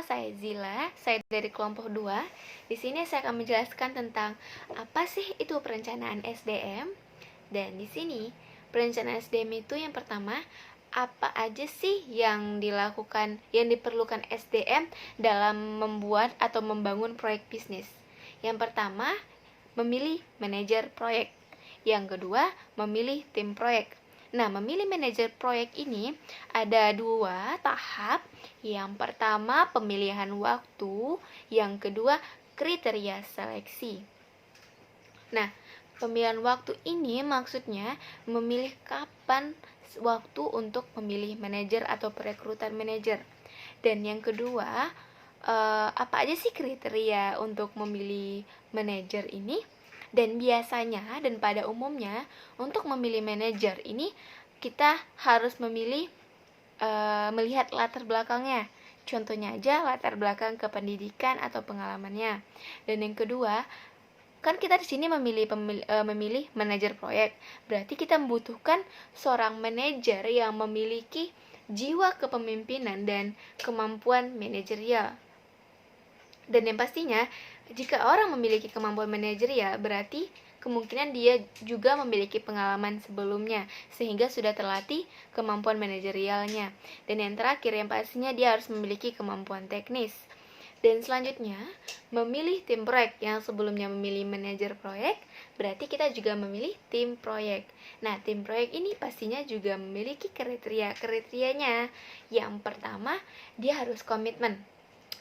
saya Zila, saya dari kelompok 2. Di sini saya akan menjelaskan tentang apa sih itu perencanaan SDM. Dan di sini, perencanaan SDM itu yang pertama, apa aja sih yang diperlukan SDM dalam membuat atau membangun proyek bisnis. Yang pertama, memilih manajer proyek. Yang kedua, memilih tim proyek. Nah, memilih manajer proyek ini ada 2 tahap. Yang pertama, pemilihan waktu. Yang kedua, kriteria seleksi. Nah, pemilihan waktu ini maksudnya memilih kapan waktu untuk memilih manajer atau perekrutan manajer. Dan yang kedua, apa aja sih kriteria untuk memilih manajer ini? Dan biasanya dan pada umumnya untuk memilih manajer ini kita harus melihat latar belakangnya. Contohnya aja latar belakang kependidikan atau pengalamannya. Dan yang kedua, kan kita di sini memilih manajer proyek. Berarti kita membutuhkan seorang manajer yang memiliki jiwa kepemimpinan dan kemampuan manajerial. Dan yang pastinya, jika orang memiliki kemampuan manajerial, berarti kemungkinan dia juga memiliki pengalaman sebelumnya, sehingga sudah terlatih kemampuan manajerialnya. Dan yang terakhir, yang pastinya dia harus memiliki kemampuan teknis. Dan selanjutnya, memilih tim proyek. Yang sebelumnya memilih manajer proyek, berarti kita juga memilih tim proyek. Nah, tim proyek ini pastinya juga memiliki kriterianya. Yang pertama, dia harus komitmen.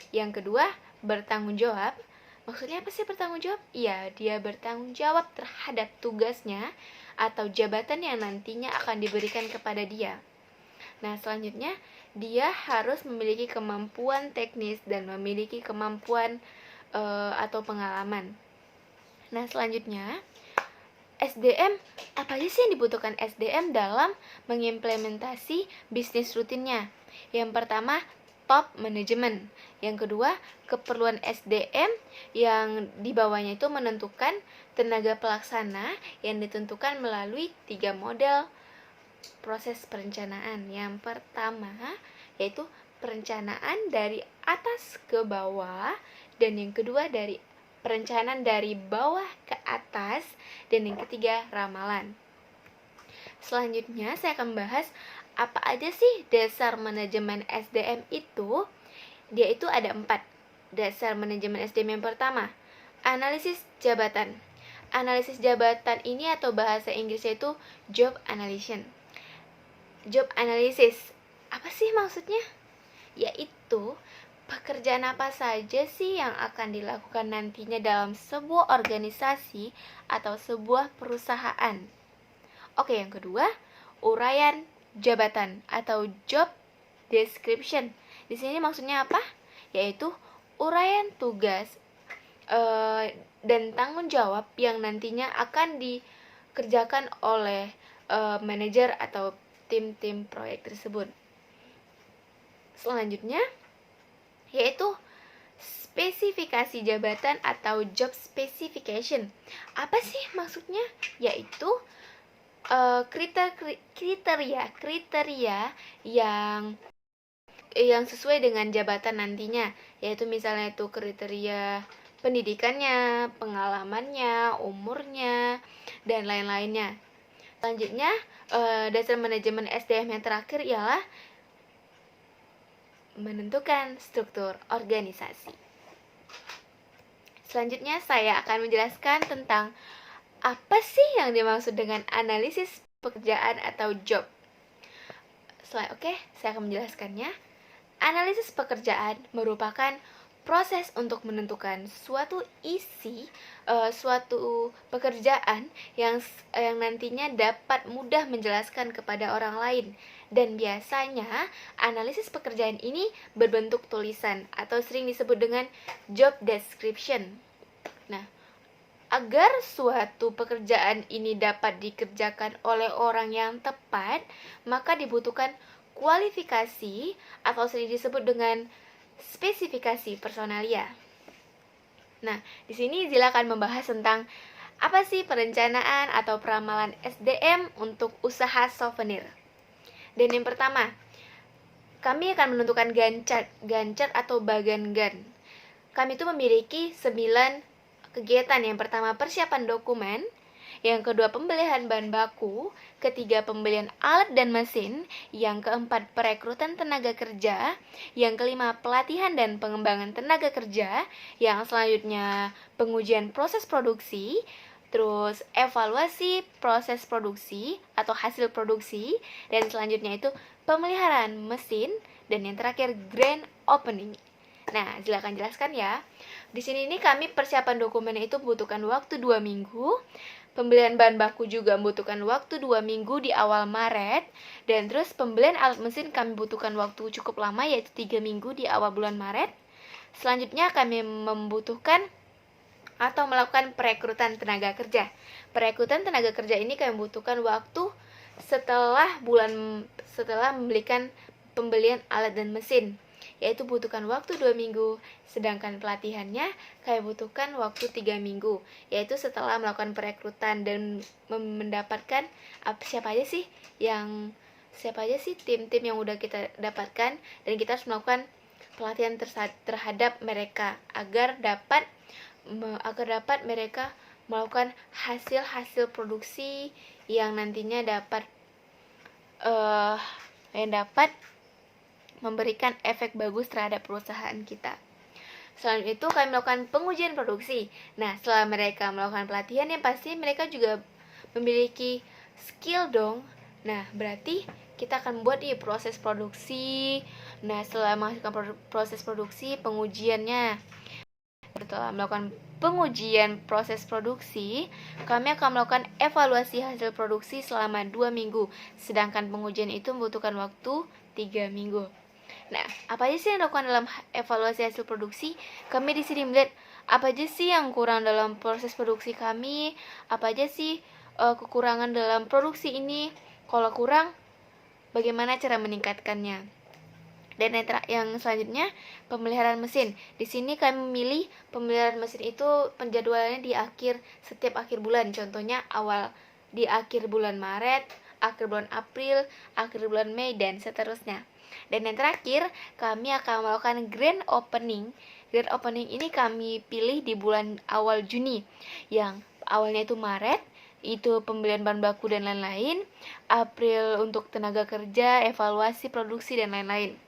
Yang kedua, bertanggung jawab. Maksudnya apa sih bertanggung jawab? Iya, dia bertanggung jawab terhadap tugasnya atau jabatan yang nantinya akan diberikan kepada dia. Nah, selanjutnya, dia harus memiliki kemampuan teknis dan memiliki kemampuan atau pengalaman. Nah, selanjutnya, SDM, apa aja sih yang dibutuhkan SDM dalam mengimplementasi bisnis rutinnya? Yang pertama, top manajemen. Yang kedua, keperluan SDM yang di bawahnya itu menentukan tenaga pelaksana yang ditentukan melalui 3 model proses perencanaan. Yang pertama, yaitu perencanaan dari atas ke bawah, dan yang kedua dari perencanaan dari bawah ke atas, dan yang ketiga ramalan. Selanjutnya saya akan membahas apa aja sih dasar manajemen SDM itu. Dia itu ada 4 dasar manajemen SDM. Yang pertama, analisis jabatan. Analisis jabatan ini atau bahasa Inggrisnya itu job analysis. Job analysis, apa sih maksudnya? Yaitu pekerjaan apa saja sih yang akan dilakukan nantinya dalam sebuah organisasi atau sebuah perusahaan. Oke, yang kedua, uraian jabatan atau job description. Di sini maksudnya apa? Yaitu uraian tugas dan tanggung jawab yang nantinya akan dikerjakan oleh manajer atau tim-tim proyek tersebut. Selanjutnya, yaitu spesifikasi jabatan atau job specification. Apa sih maksudnya? Yaitu kriteria yang sesuai dengan jabatan nantinya, yaitu misalnya itu kriteria pendidikannya, pengalamannya, umurnya, dan lain-lainnya. Selanjutnya, dasar manajemen SDM yang terakhir ialah menentukan struktur organisasi. Selanjutnya, saya akan menjelaskan tentang apa sih yang dimaksud dengan analisis pekerjaan atau job. Oke, saya akan menjelaskannya. Analisis pekerjaan merupakan proses untuk menentukan suatu suatu pekerjaan yang nantinya dapat mudah menjelaskan kepada orang lain. Dan biasanya analisis pekerjaan ini berbentuk tulisan atau sering disebut dengan job description. Nah, agar suatu pekerjaan ini dapat dikerjakan oleh orang yang tepat, maka dibutuhkan kualifikasi atau sering disebut dengan spesifikasi personalia. Nah, di sini Zila akan membahas tentang apa sih perencanaan atau peramalan SDM untuk usaha souvenir. Dan yang pertama, kami akan menentukan Gantt chart atau bagan Gantt. Kami itu memiliki 9 kegiatan. Yang pertama, persiapan dokumen. Yang kedua, pembelian bahan baku. Ketiga, pembelian alat dan mesin. Yang keempat, perekrutan tenaga kerja. Yang kelima, pelatihan dan pengembangan tenaga kerja. Yang selanjutnya, pengujian proses produksi. Terus evaluasi proses produksi atau hasil produksi. Dan selanjutnya itu pemeliharaan mesin. Dan yang terakhir, grand opening. Nah, silakan jelaskan ya. Di sini ini kami persiapan dokumen itu membutuhkan waktu 2 minggu. Pembelian bahan baku juga membutuhkan waktu 2 minggu di awal Maret. Dan terus pembelian alat mesin kami butuhkan waktu cukup lama, yaitu 3 minggu di awal bulan Maret. Selanjutnya kami membutuhkan atau melakukan perekrutan tenaga kerja. Perekrutan tenaga kerja ini kami membutuhkan waktu setelah membelikan pembelian alat dan mesin, yaitu butuhkan waktu 2 minggu, sedangkan pelatihannya kayak butuhkan waktu 3 minggu, yaitu setelah melakukan perekrutan dan mendapatkan siapa aja sih tim-tim yang udah kita dapatkan, dan kita harus melakukan pelatihan terhadap mereka agar dapat mereka melakukan hasil produksi yang nantinya dapat memberikan efek bagus terhadap perusahaan kita. Selanjutnya itu kami melakukan pengujian produksi. Nah, setelah mereka melakukan pelatihan, yang pasti mereka juga memiliki skill dong. Nah, berarti kita akan membuat proses produksi. Nah, setelah melakukan proses produksi, pengujiannya. Setelah melakukan pengujian proses produksi, kami akan melakukan evaluasi hasil produksi selama 2 minggu. Sedangkan pengujian itu membutuhkan waktu 3 minggu. Nah, apa aja sih yang dilakukan dalam evaluasi hasil produksi? Kami di sini melihat apa aja sih yang kurang dalam proses produksi kami, apa aja sih kekurangan dalam produksi ini. Kalau kurang, bagaimana cara meningkatkannya? Dan yang selanjutnya, pemeliharaan mesin. Di sini kami memilih pemeliharaan mesin itu penjadwalannya di setiap akhir bulan. Contohnya di akhir bulan Maret, akhir bulan April, akhir bulan Mei, dan seterusnya. Dan yang terakhir, kami akan melakukan grand opening. Grand opening ini kami pilih di bulan awal Juni. Yang awalnya itu Maret, itu pembelian bahan baku dan lain-lain. April untuk tenaga kerja, evaluasi produksi, dan lain-lain.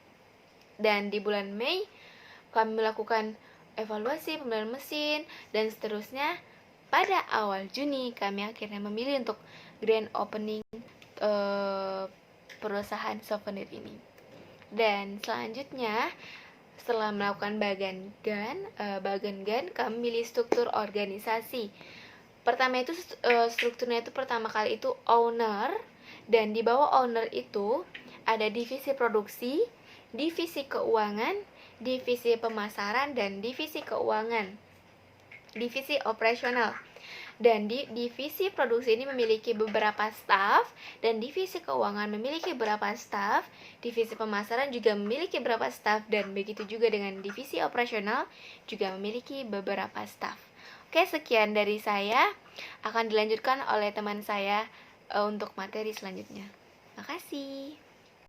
Dan di bulan Mei, kami melakukan evaluasi pembelian mesin, dan seterusnya. Pada awal Juni, kami akhirnya memilih untuk grand opening perusahaan souvenir ini. Dan selanjutnya, setelah melakukan bagan Gantt, kami milih struktur organisasi. Pertama itu strukturnya itu pertama kali itu owner, dan di bawah owner itu ada divisi produksi, divisi keuangan, divisi pemasaran, dan divisi keuangan, divisi operasional. Dan di divisi produksi ini memiliki beberapa staf, dan divisi keuangan memiliki beberapa staf, divisi pemasaran juga memiliki beberapa staf, dan begitu juga dengan divisi operasional juga memiliki beberapa staf. Oke, sekian dari saya. Akan dilanjutkan oleh teman saya untuk materi selanjutnya. Makasih.